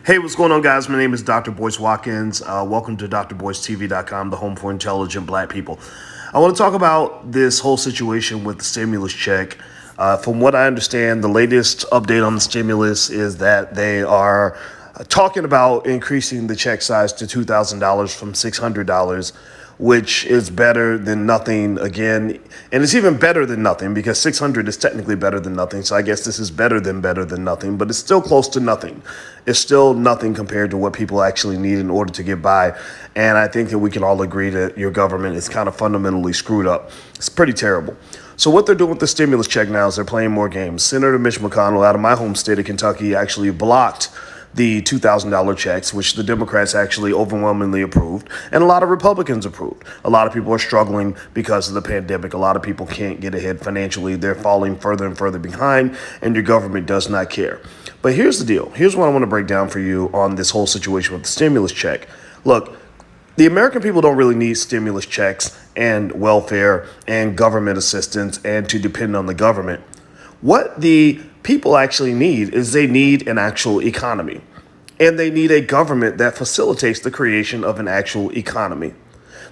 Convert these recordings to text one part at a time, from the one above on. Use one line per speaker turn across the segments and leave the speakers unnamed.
Hey, what's going on, guys? My name is Dr. Boyce Watkins. Welcome to drboycetv.com, the home for intelligent black people. I want to talk about this whole situation with the stimulus check. From what I understand, the latest update on the stimulus is that they are talking about increasing the check size to $2,000 from $600, which is better than nothing again. And it's even better than nothing because 600 is technically better than nothing. So I guess this is better than nothing, but it's still close to nothing. It's still nothing compared to what people actually need in order to get by. And I think that we can all agree that your government is kind of fundamentally screwed up. It's pretty terrible. So what they're doing with the stimulus check now is they're playing more games. Senator Mitch McConnell out of my home state of Kentucky actually blocked the $2,000 checks, which the Democrats actually overwhelmingly approved, and a lot of Republicans approved. A lot of people are struggling because of the pandemic. A lot of people can't get ahead financially. They're falling further and further behind, and your government does not care. But here's the deal. Here's what I want to break down for you on this whole situation with the stimulus check. Look, the American people don't really need stimulus checks and welfare and government assistance and to depend on the government. What the people actually need is they need an actual economy, and they need a government that facilitates the creation of an actual economy.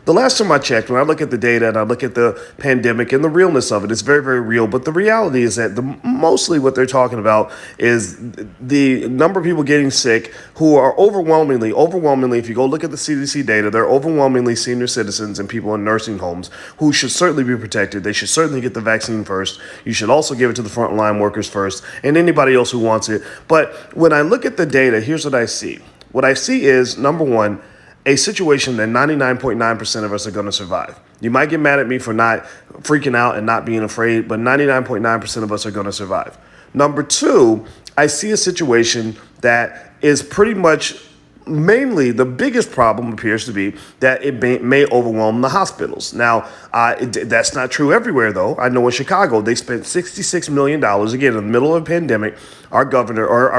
The last time I checked, when I look at the data and I look at the pandemic and the realness of it, it's very, very real. But the reality is that mostly what they're talking about is the number of people getting sick who are overwhelmingly, if you go look at the CDC data, they're overwhelmingly senior citizens and people in nursing homes who should certainly be protected. They should certainly get the vaccine first. You should also give it to the frontline workers first and anybody else who wants it. But when I look at the data, here's what I see. What I see is, number one, a situation that 99.9% of us are going to survive. You might get mad at me for not freaking out and not being afraid, but 99.9% of us are going to survive. Number two, I see a situation that is pretty much mainly the biggest problem appears to be that it may overwhelm the hospitals. Now, that's not true everywhere, though. I know in Chicago, they spent $66 million, again, in the middle of a pandemic. Our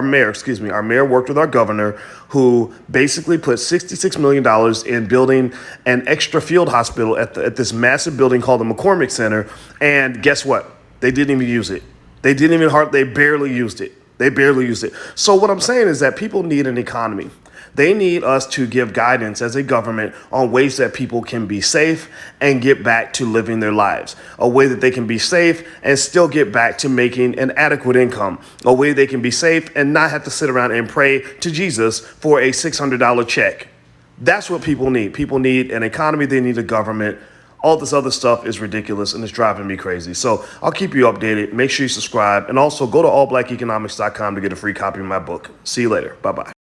mayor worked with our governor, who basically put $66 million in building an extra field hospital at this massive building called the McCormick Center. And guess what? They didn't even use it. They barely used it. So what I'm saying is that people need an economy. They need us to give guidance as a government on ways that people can be safe and get back to living their lives. A way that they can be safe and still get back to making an adequate income. A way they can be safe and not have to sit around and pray to Jesus for a $600 check. That's what people need. People need an economy. They need a government. All this other stuff is ridiculous and it's driving me crazy. So I'll keep you updated. Make sure you subscribe and also go to allblackeconomics.com to get a free copy of my book. See you later. Bye-bye.